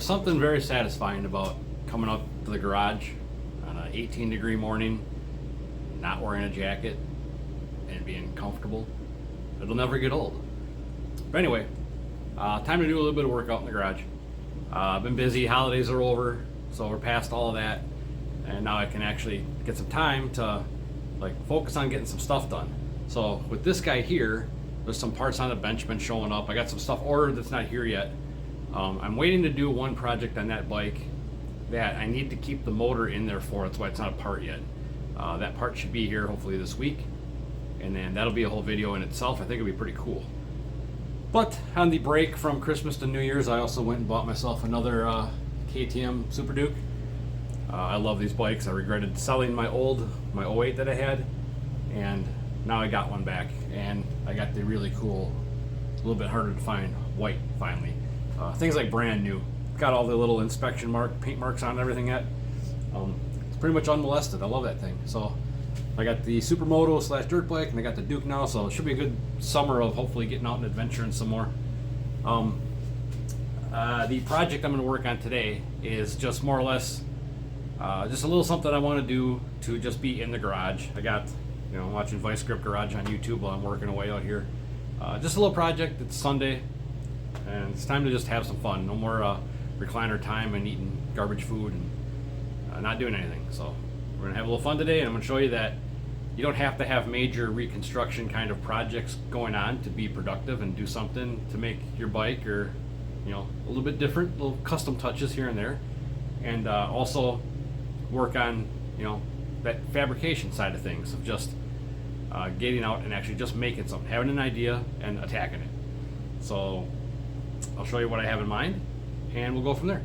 something very satisfying about coming up to the garage on an 18-degree morning, not wearing a jacket, and being comfortable. It'll never get old. But anyway, time to do a little bit of work out in the garage. I've been busy, holidays are over, so we're past all of that, and now I can actually get some time to focus on getting some stuff done. So with this guy here, there's some parts on the bench been showing up. I got some stuff ordered that's not here yet. I'm waiting to do one project on that bike that I need to keep the motor in there for. That's why it's not a part yet. That part should be here hopefully this week, and then that'll be a whole video in itself. I think it'll be pretty cool. But on the break from Christmas to New Year's, I also went and bought myself another KTM Super Duke. I love these bikes. I regretted selling my 08 that I had, and now I got one back, and I got the really cool, a little bit harder to find white finally. Things like brand new. Got all the little inspection paint marks on and everything yet. It's pretty much unmolested. I love that thing. So I got the Supermoto / dirt bike, and I got the Duke now, so it should be a good summer of hopefully getting out and adventuring some more. The project I'm going to work on today is just more or less just a little something I want to do to just be in the garage. I got, I'm watching Vice Grip Garage on YouTube while I'm working away out here. Just a little project. It's Sunday, and it's time to just have some fun. No more recliner time and eating garbage food and not doing anything. So we're going to have a little fun today, and I'm going to show you that you don't have to have major reconstruction kind of projects going on to be productive and do something to make your bike, or a little bit different, little custom touches here and there, and also work on that fabrication side of things, of just getting out and actually just making something, having an idea and attacking it. So I'll show you what I have in mind, and we'll go from there.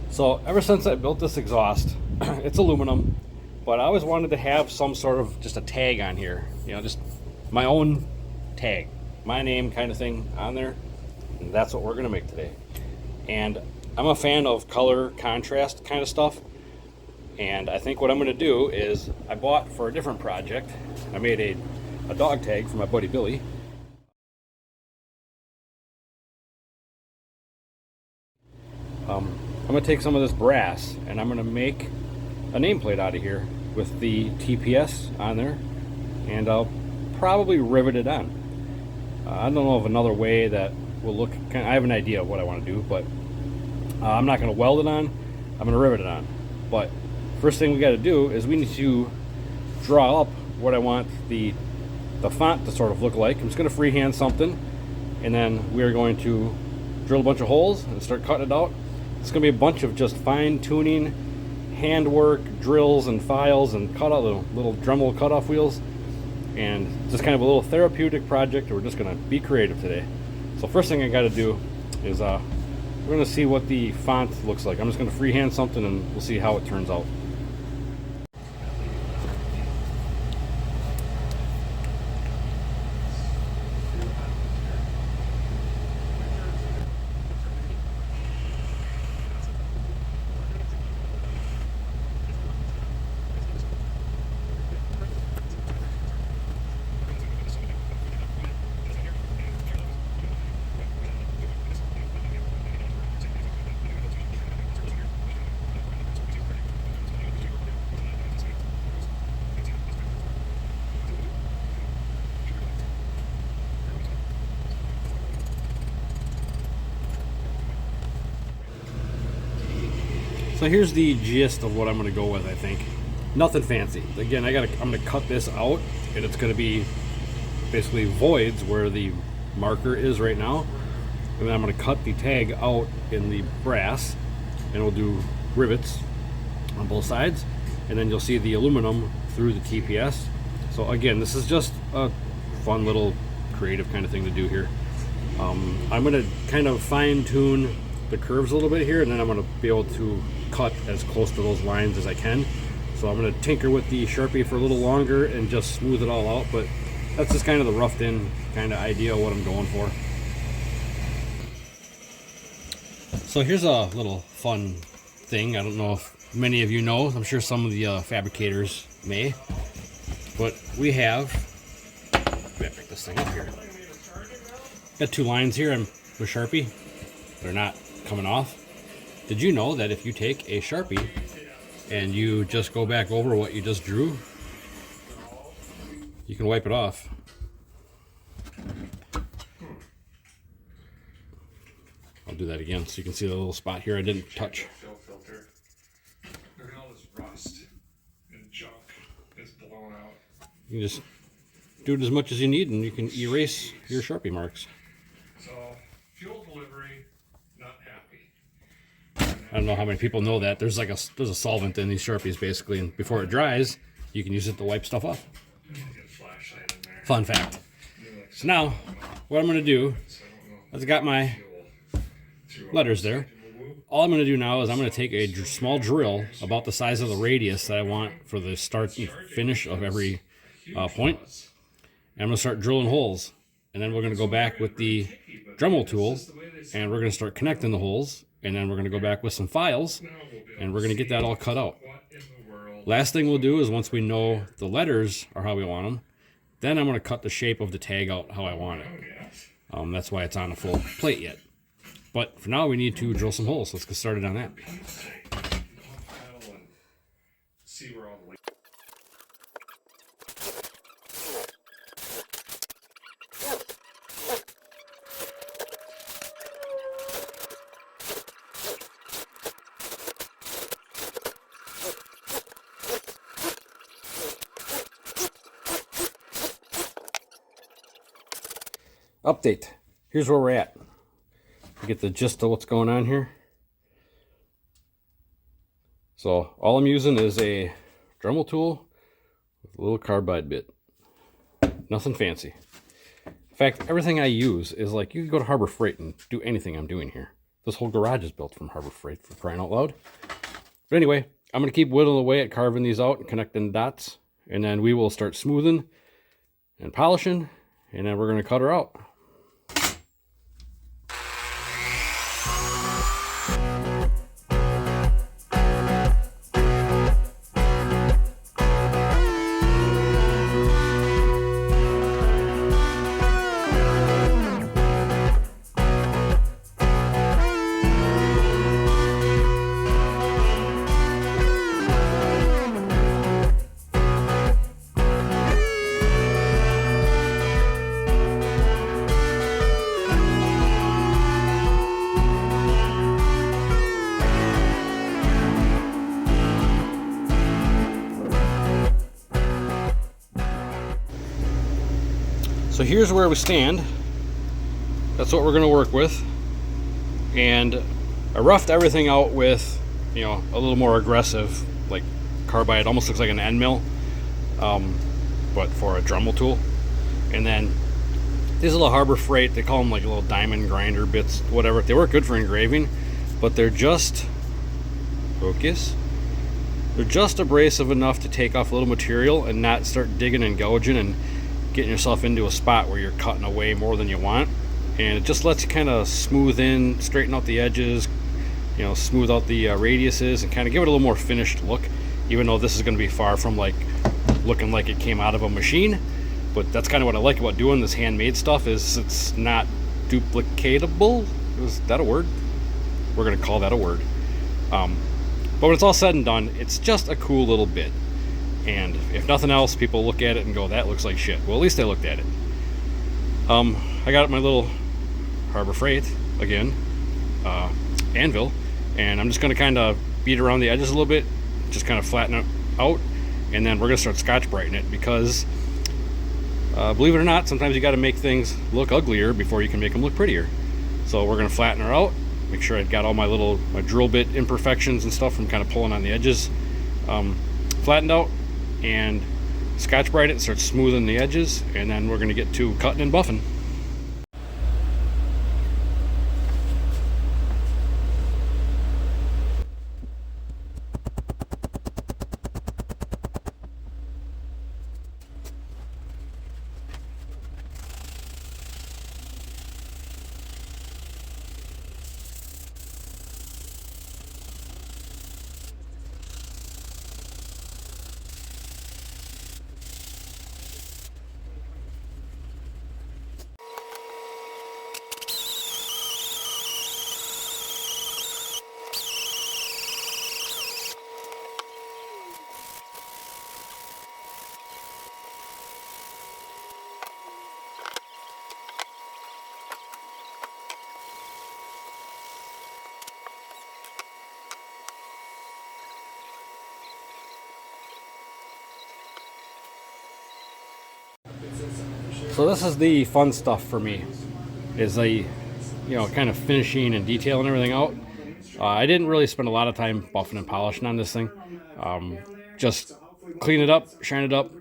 So ever since I built this exhaust, it's aluminum, but I always wanted to have some sort of just a tag on here, just my own tag, my name kind of thing on there. And that's what we're going to make today. And I'm a fan of color contrast kind of stuff, and I think what I'm going to do is, I bought for a different project, I made a dog tag for my buddy Billy. I'm going to take some of this brass, and I'm going to make a nameplate out of here with the TPS on there, and I'll probably rivet it on. I don't know of another way that will look I have an idea of what I want to do, but I'm not going to weld it on. I'm going to rivet it on. But first thing we got to do is we need to draw up what I want the font to sort of look like. I'm just going to freehand something, and then we are going to drill a bunch of holes and start cutting it out. It's going to be a bunch of just fine tuning, handwork, drills and files, and cut out the little Dremel cutoff wheels, and just kind of a little therapeutic project. We're just going to be creative today. So first thing I got to do is we're going to see what the font looks like. I'm just going to freehand something, and we'll see how it turns out. So here's the gist of what I'm going to go with. I think nothing fancy. Again, I'm going to cut this out, and it's going to be basically voids where the marker is right now, and then I'm going to cut the tag out in the brass, and we'll do rivets on both sides, and then you'll see the aluminum through the TPS. So again, this is just a fun little creative kind of thing to do here. I'm going to kind of fine tune the curves a little bit here, and then I'm going to be able to cut as close to those lines as I can. So I'm going to tinker with the Sharpie for a little longer and just smooth it all out, but that's just kind of the roughed in kind of idea of what I'm going for. So here's a little fun thing. I don't know if many of you know, I'm sure some of the fabricators may, but we have, I'm gonna pick this thing up here. Got two lines here with Sharpie, they're not coming off. Did you know that if you take a Sharpie and you just go back over what you just drew, you can wipe it off? I'll do that again so you can see the little spot here I didn't touch. Filter. Look at all this rust and junk is blown out. You can just do it as much as you need and you can erase your Sharpie marks. So, fuel delivery, not happy. I don't know how many people know that. There's a solvent in these Sharpies basically, and before it dries, you can use it to wipe stuff off. Get a flashlight in there. Fun fact. So now, what I'm going to do is I got my letters there. All I'm going to do now is I'm going to take a small drill about the size of the radius that I want for the start and finish of every point. And I'm going to start drilling holes. And then we're going to go back with the Dremel tool and we're going to start connecting the holes. And then we're going to go back with some files and we're going to get that all cut out. Last thing we'll do is once we know the letters are how we want them, then I'm going to cut the shape of the tag out how I want it. That's why it's on a full plate yet. But for now, we need to drill some holes. Let's get started on that. See where all the Update. Here's where we're at. You get the gist of what's going on here. So all I'm using is a Dremel tool with a little carbide bit. Nothing fancy. In fact, everything I use is like, you can go to Harbor Freight and do anything I'm doing here. This whole garage is built from Harbor Freight, for crying out loud. But anyway, I'm going to keep whittling away at carving these out and connecting the dots. And then we will start smoothing and polishing. And then we're going to cut her out. So here's where we stand. That's what we're going to work with. And I roughed everything out with, you know, a little more aggressive, like carbide. It almost looks like an end mill, but for a Dremel tool. And then these little Harbor Freight, they call them like little diamond grinder bits, whatever. They work good for engraving, but they're just, focus, they're just abrasive enough to take off a little material and not start digging and gouging and getting yourself into a spot where you're cutting away more than you want. And it just lets you kind of smooth in, straighten out the edges, you know, smooth out the radiuses and kind of give it a little more finished look, even though this is going to be far from like looking like it came out of a machine. But that's kind of what I like about doing this handmade stuff, is it's not duplicatable. Is that a word? We're going to call that a word. But when it's all said and done, it's just a cool little bit. And if nothing else, people look at it and go, that looks like shit. Well, at least I looked at it. I got my little Harbor Freight, again, anvil, and I'm just going to kind of beat around the edges a little bit, just kind of flatten it out, and then we're going to start Scotch-Brighting it, because believe it or not, sometimes you got to make things look uglier before you can make them look prettier. So we're going to flatten her out, make sure I got all my drill bit imperfections and stuff from kind of pulling on the edges flattened out, and Scotch-Brite it, start smoothing the edges, and then we're going to get to cutting and buffing. So this is the fun stuff for me, is kind of finishing and detailing everything out. I didn't really spend a lot of time buffing and polishing on this thing. Just clean it up, shine it up.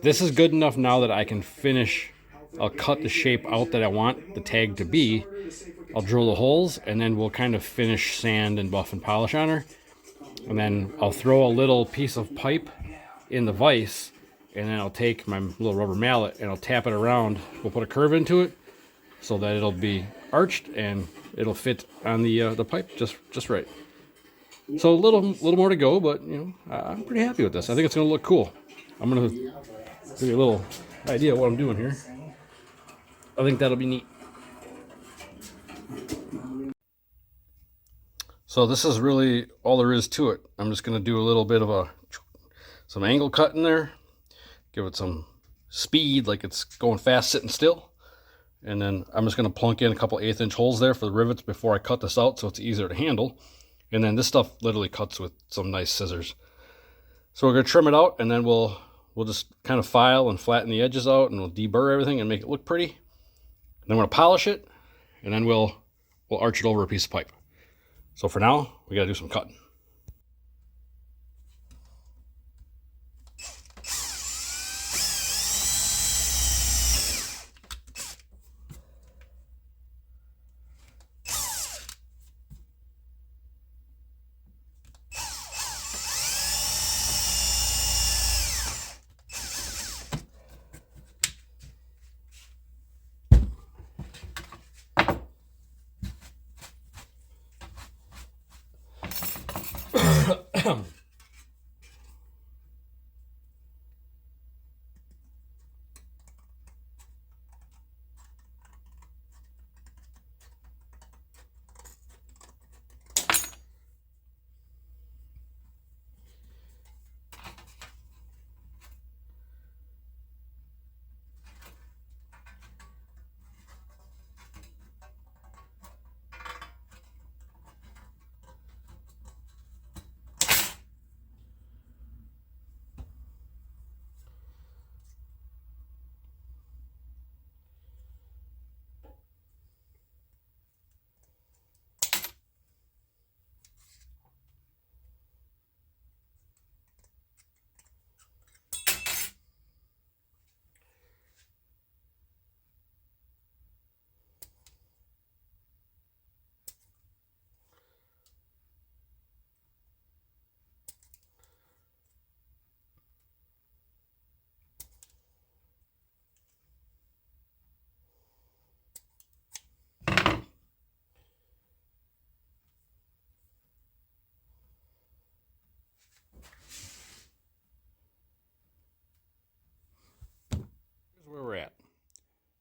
This is good enough now that I can finish. I'll cut the shape out that I want the tag to be. I'll drill the holes, and then we'll kind of finish sand and buff and polish on her. And then I'll throw a little piece of pipe in the vise, and then I'll take my little rubber mallet and I'll tap it around. We'll put a curve into it so that it'll be arched and it'll fit on the pipe just right. So a little more to go, but I'm pretty happy with this. I think it's gonna look cool. I'm gonna give you a little idea of what I'm doing here. I think that'll be neat. So this is really all there is to it. I'm just gonna do a little bit of some angle cut in there, give it some speed like it's going fast sitting still. And then I'm just going to plunk in a couple 1/8 inch holes there for the rivets before I cut this out so it's easier to handle. And then this stuff literally cuts with some nice scissors. So we're going to trim it out, and then we'll just kind of file and flatten the edges out, and we'll deburr everything and make it look pretty. And then we're going to polish it, and then we'll arch it over a piece of pipe. So for now, we got to do some cutting. Where we're at.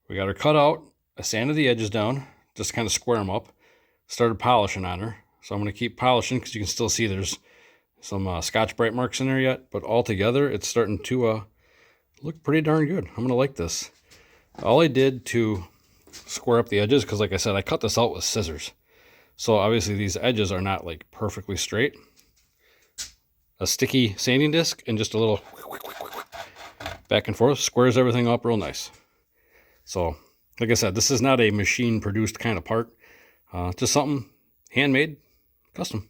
We got her cut out. I sanded the edges down, just kind of square them up. Started polishing on her. So I'm going to keep polishing because you can still see there's some Scotch-Brite marks in there yet. But altogether, it's starting to look pretty darn good. I'm going to like this. All I did to square up the edges, because like I said, I cut this out with scissors. So obviously these edges are not like perfectly straight. A sticky sanding disc and just a little back and forth squares everything up real nice. So like I said, this is not a machine produced kind of part, just something handmade, custom.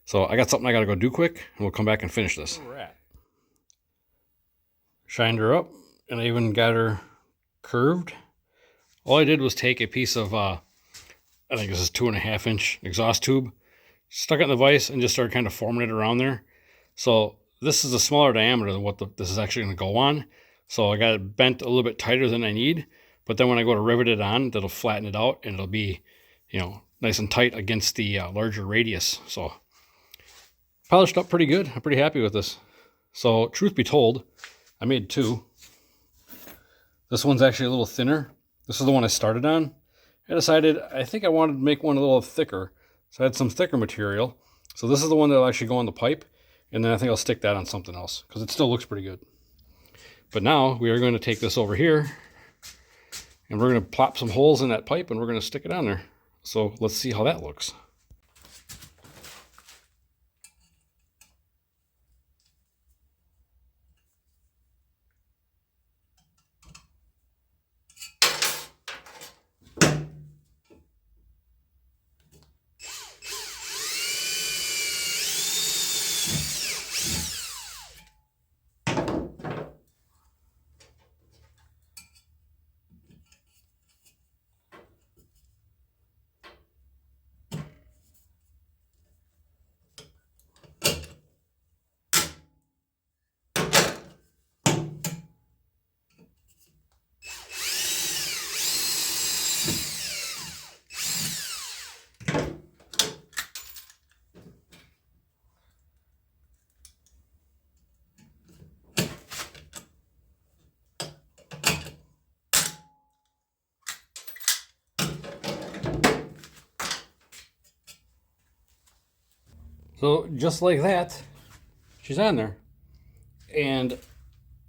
So I got something I got to go do quick, and we'll come back and finish this. Where we're at. Shined her up, and I even got her curved. All I did was take a piece of I think this is 2.5 inch exhaust tube, stuck it in the vise, and just started kind of forming it around there. So this is a smaller diameter than what this is actually going to go on. So I got it bent a little bit tighter than I need. But then when I go to rivet it on, that'll flatten it out, and it'll be, nice and tight against the larger radius. So polished up pretty good. I'm pretty happy with this. So truth be told, I made two. This one's actually a little thinner. This is the one I started on. I decided I think I wanted to make one a little thicker. So I had some thicker material. So this is the one that'll actually go on the pipe. And then I think I'll stick that on something else because it still looks pretty good. But now we are going to take this over here, and we're going to plop some holes in that pipe, and we're going to stick it on there. So let's see how that looks. So just like that, she's on there. And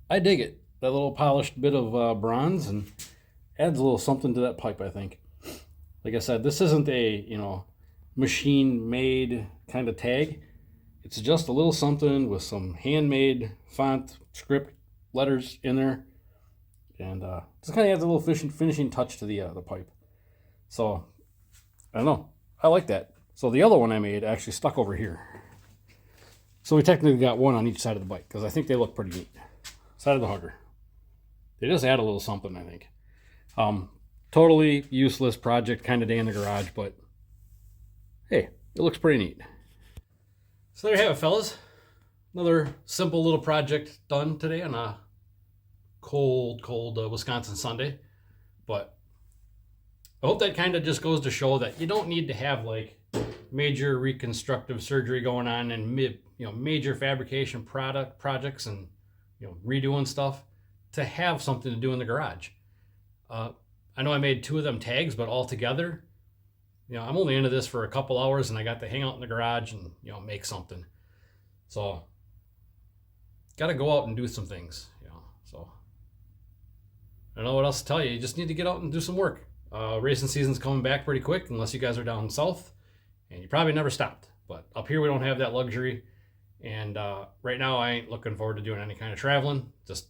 I dig it. That little polished bit of bronze and adds a little something to that pipe, I think. Like I said, this isn't a, machine made kind of tag. It's just a little something with some handmade font script letters in there. And just kind of adds a little finishing touch to the pipe. So, I don't know. I like that. So the other one I made actually stuck over here. So we technically got one on each side of the bike because I think they look pretty neat. Side of the hugger. They just add a little something, I think. Totally useless project kind of day in the garage, but hey, it looks pretty neat. So there you have it, fellas. Another simple little project done today on a cold Wisconsin Sunday. But I hope that kind of just goes to show that you don't need to have like major reconstructive surgery going on and major fabrication projects and redoing stuff to have something to do in the garage. I know I made 2 of them tags, but all together, I'm only into this for a couple hours and I got to hang out in the garage and make something. So got to go out and do some things, so I don't know what else to tell you. You just need to get out and do some work. Racing season's coming back pretty quick unless you guys are down south, and you probably never stopped. But up here we don't have that luxury, and right now I ain't looking forward to doing any kind of traveling. Just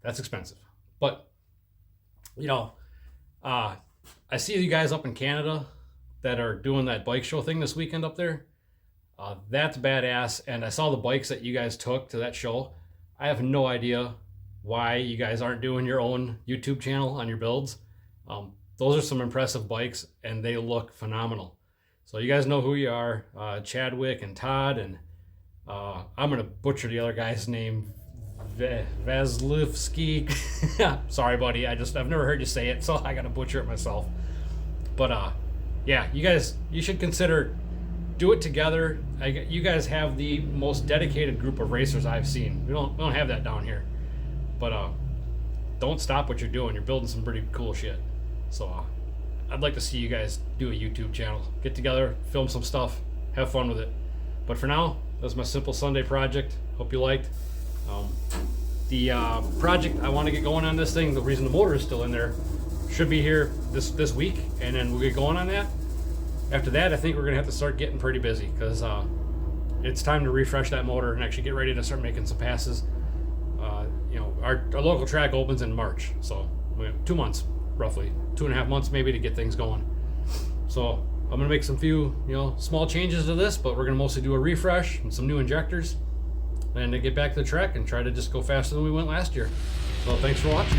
that's expensive. But I see you guys up in Canada that are doing that bike show thing this weekend up there. That's badass, and I saw the bikes that you guys took to that show. I have no idea why you guys aren't doing your own YouTube channel on your builds. Those are some impressive bikes, and they look phenomenal. So you guys know who you are, Chadwick and Todd, and I'm going to butcher the other guy's name, Vaslivsky. Sorry, buddy. I've never heard you say it, so I got to butcher it myself. But yeah, you should consider do it together. You guys have the most dedicated group of racers I've seen. We don't have that down here. But don't stop what you're doing. You're building some pretty cool shit. So I'd like to see you guys do a YouTube channel. Get together, film some stuff, have fun with it. But for now, that's my simple Sunday project. Hope you liked. The project I want to get going on this thing, the reason the motor is still in there, should be here this week, and then we'll get going on that. After that, I think we're going to have to start getting pretty busy because it's time to refresh that motor and actually get ready to start making some passes. Our local track opens in March, so we have 2 months, roughly 2.5 months maybe, to get things going. So I'm gonna make some few small changes to this, but we're gonna mostly do a refresh and some new injectors, and to get back to the track and try to just go faster than we went last year. So thanks for watching.